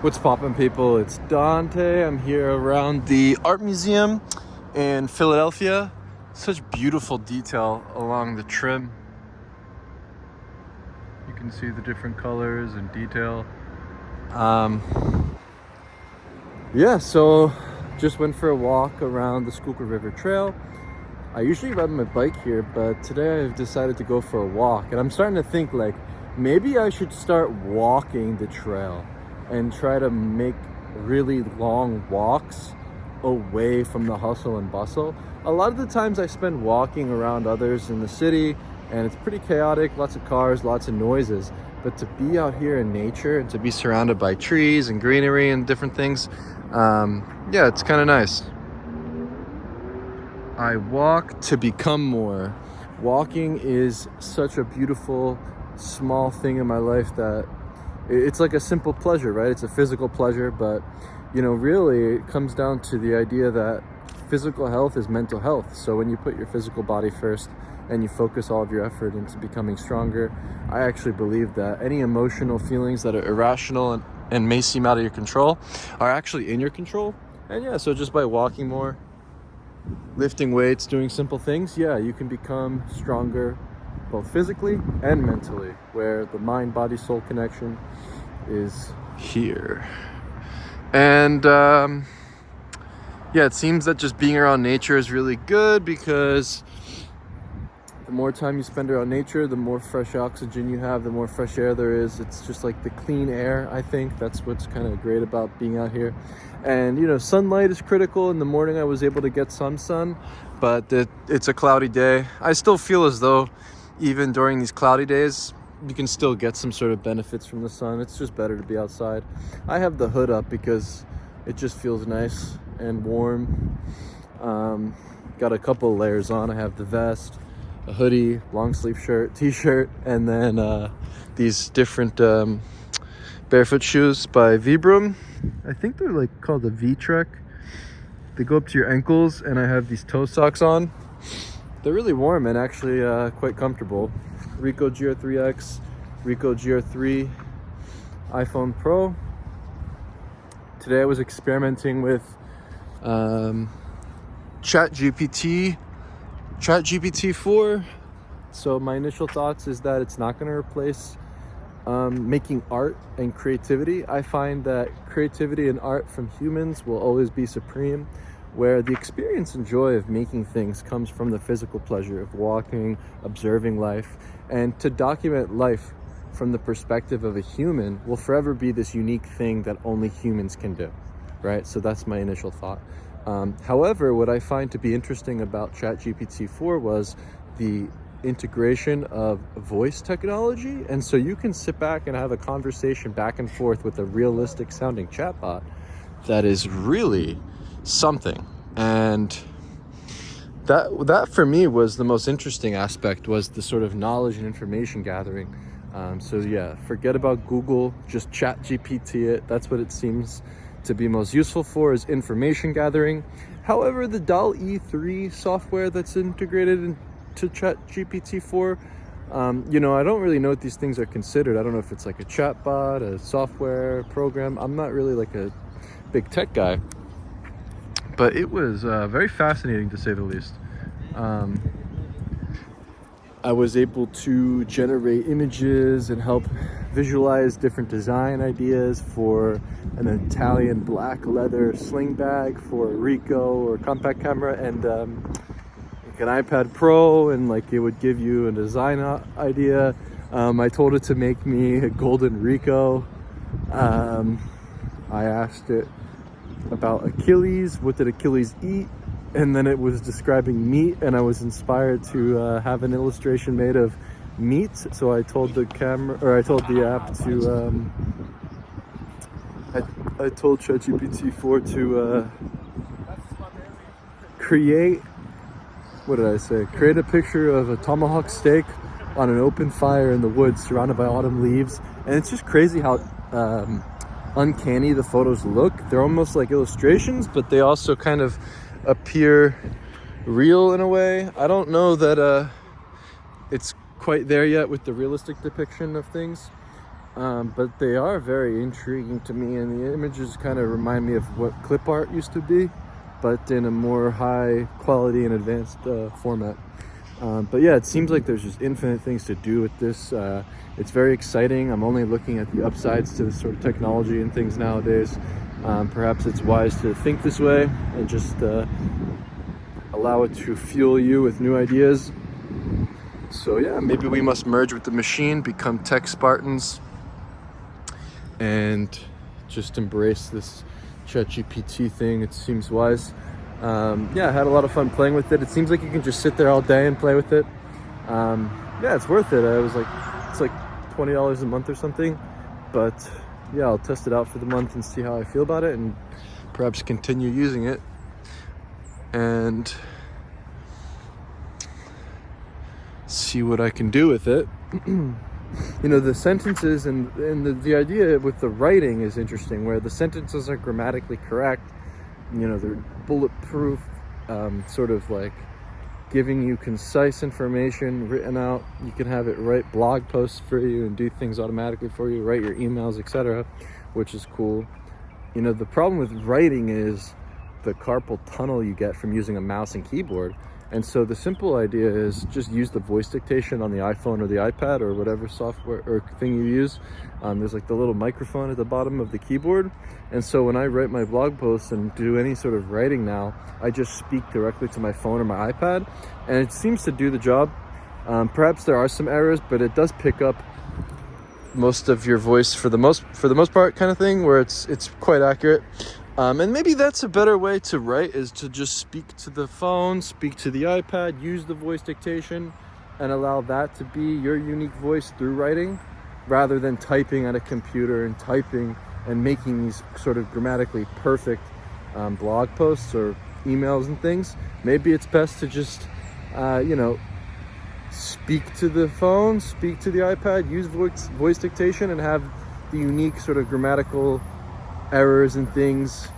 What's poppin', people? It's Dante. I'm here around the art museum in Philadelphia. Such beautiful detail along the trim. You can see the different colors and detail. Yeah, so just went for a walk around the Schuylkill River Trail. I usually ride my bike here, but today I've decided to go for a walk. And I'm starting to think, like, maybe I should start walking the trail and try to make really long walks away from the hustle and bustle. A lot of the times I spend walking around others in the city, and it's pretty chaotic, lots of cars, lots of noises. But to be out here in nature and to be surrounded by trees and greenery and different things, yeah, it's kind of nice. I walk to become more. Walking is such a beautiful, small thing in my life that it's like a simple pleasure, right? It's a physical pleasure, but really it comes down to the idea that physical health is mental health. So when you put your physical body first and you focus all of your effort into becoming stronger, I actually believe that any emotional feelings that are irrational and may seem out of your control are actually in your control. And yeah, so just by walking more, lifting weights, doing simple things, yeah, you can become stronger both physically and mentally, where the mind-body-soul connection is here. And yeah, it seems that just being around nature is really good, because the more time you spend around nature, the more fresh oxygen you have, the more fresh air there is. It's just like the clean air, I think. That's what's kind of great about being out here. And sunlight is critical. In the morning I was able to get some sun, but it's a cloudy day. I still feel as though even during these cloudy days, you can still get some sort of benefits from the sun. It's just better to be outside. I have the hood up because it just feels nice and warm. Got a couple layers on. I have the vest, a hoodie, long sleeve shirt, t-shirt, and then these different barefoot shoes by Vibram. I think they're like called the V-Trek. They go up to your ankles, and I have these toe socks on. They're really warm and actually quite comfortable. Ricoh GR3X, Ricoh GR3, iPhone Pro. Today I was experimenting with ChatGPT-4. So my initial thoughts is that it's not going to replace making art and creativity. I find that creativity and art from humans will always be supreme, where the experience and joy of making things comes from the physical pleasure of walking, observing life. And to document life from the perspective of a human will forever be this unique thing that only humans can do, right? So that's my initial thought. However, what I find to be interesting about ChatGPT-4 was the integration of voice technology. And so you can sit back and have a conversation back and forth with a realistic sounding chatbot that is really something. And that for me was the most interesting aspect, was the sort of knowledge and information gathering. So yeah, forget about Google, just ChatGPT it. That's what it seems to be most useful for, is information gathering. However, the DALL-E 3 software that's integrated into ChatGPT-4, I don't really know what these things are considered. I don't know if it's like a chatbot, a software program. I'm not really like a big tech guy. But it was very fascinating, to say the least. I was able to generate images and help visualize different design ideas for an Italian black leather sling bag for a Ricoh or compact camera, and like an iPad Pro, and like it would give you a design idea. I told it to make me a golden Ricoh. I asked it about Achilles, what did Achilles eat, and then it was describing meat, and I was inspired to have an illustration made of meat. So I told the app to I told ChatGPT-4 to create a picture of a tomahawk steak on an open fire in the woods surrounded by autumn leaves. And it's just crazy how uncanny the photos look. They're almost like illustrations, but they also kind of appear real in a way. I don't know that it's quite there yet with the realistic depiction of things, but they are very intriguing to me, and the images kind of remind me of what clip art used to be, but in a more high quality and advanced format. But yeah, it seems like there's just infinite things to do with this. It's very exciting. I'm only looking at the upsides to this sort of technology and things nowadays. Perhaps it's wise to think this way and just allow it to fuel you with new ideas. So yeah, maybe we must merge with the machine, become tech Spartans, and just embrace this ChatGPT thing. It seems wise. Yeah, I had a lot of fun playing with it. It seems like you can just sit there all day and play with it. Yeah, it's worth it. I was like, it's like $20 a month or something. But yeah, I'll test it out for the month and see how I feel about it, and perhaps continue using it. And see what I can do with it. You know, the sentences and the idea with the writing is interesting, where the sentences are grammatically correct. You know, they're bulletproof, sort of like giving you concise information written out. You can have it write blog posts for you and do things automatically for you, write your emails, etc., which is cool. You know, the problem with writing is the carpal tunnel you get from using a mouse and keyboard. And so the simple idea is just use the voice dictation on the iPhone or the iPad or whatever software or thing you use. There's like the little microphone at the bottom of the keyboard. And so when I write my blog posts and do any sort of writing now, I just speak directly to my phone or my iPad, and it seems to do the job. Perhaps there are some errors, but it does pick up most of your voice for the most part, kind of thing, where it's quite accurate. And maybe that's a better way to write, is to just speak to the phone, speak to the iPad, use the voice dictation, and allow that to be your unique voice through writing, rather than typing at a computer and typing and making these sort of grammatically perfect blog posts or emails and things. Maybe it's best to just, speak to the phone, speak to the iPad, use voice dictation, and have the unique sort of grammatical errors and things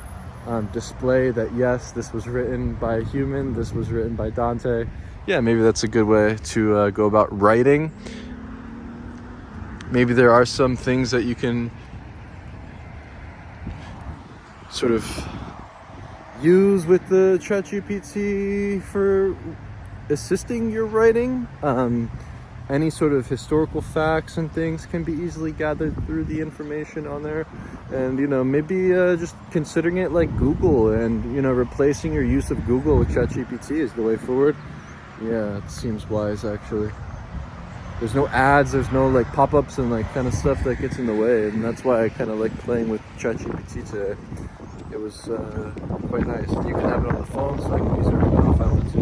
display that, yes, this was written by a human, this was written by Dante. Yeah, maybe that's a good way to go about writing. Maybe there are some things that you can sort of use with the ChatGPT for assisting your writing. Any sort of historical facts and things can be easily gathered through the information on there. And, maybe just considering it like Google and, replacing your use of Google with ChatGPT is the way forward. Yeah, it seems wise, actually. There's no ads, there's no like pop-ups and like kind of stuff that gets in the way. And that's why I kind of like playing with ChatGPT today. It was quite nice. You can have it on the phone, so I can use it right now if I want to.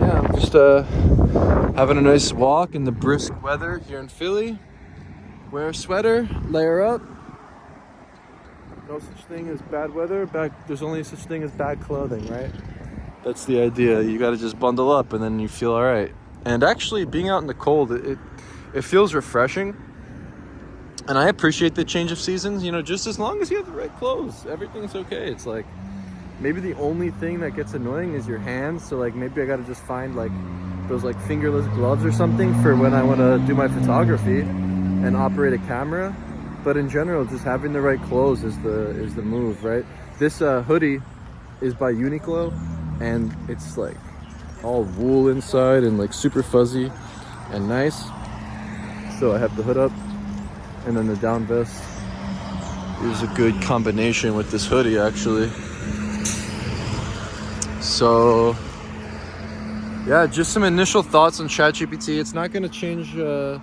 Yeah, I'm just having a nice walk in the brisk weather here in Philly. Wear a sweater, layer up. No such thing as bad weather. There's only such thing as bad clothing, right? That's the idea. You got to just bundle up and then you feel all right. And actually, being out in the cold, it feels refreshing. And I appreciate the change of seasons. Just as long as you have the right clothes, everything's okay. It's like, maybe the only thing that gets annoying is your hands. So like maybe I gotta just find like those like fingerless gloves or something for when I want to do my photography and operate a camera. But in general, just having the right clothes is the move, right? This hoodie is by Uniqlo, and it's like all wool inside and like super fuzzy and nice. So I have the hood up, and then the down vest is a good combination with this hoodie, actually. So yeah, just some initial thoughts on ChatGPT. It's not going to change the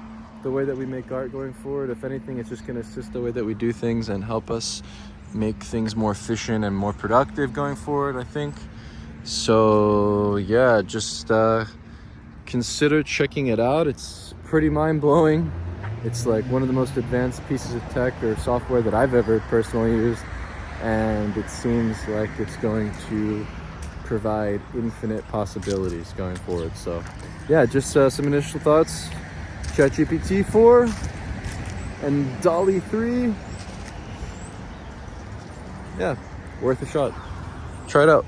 way that we make art going forward. If anything, it's just going to assist the way that we do things and help us make things more efficient and more productive going forward, I think. So yeah, just consider checking it out. It's pretty mind-blowing. It's like one of the most advanced pieces of tech or software that I've ever personally used, and it seems like it's going to provide infinite possibilities going forward. So yeah, just some initial thoughts. ChatGPT-4 and Dolly 3. Yeah, worth a shot. Try it out.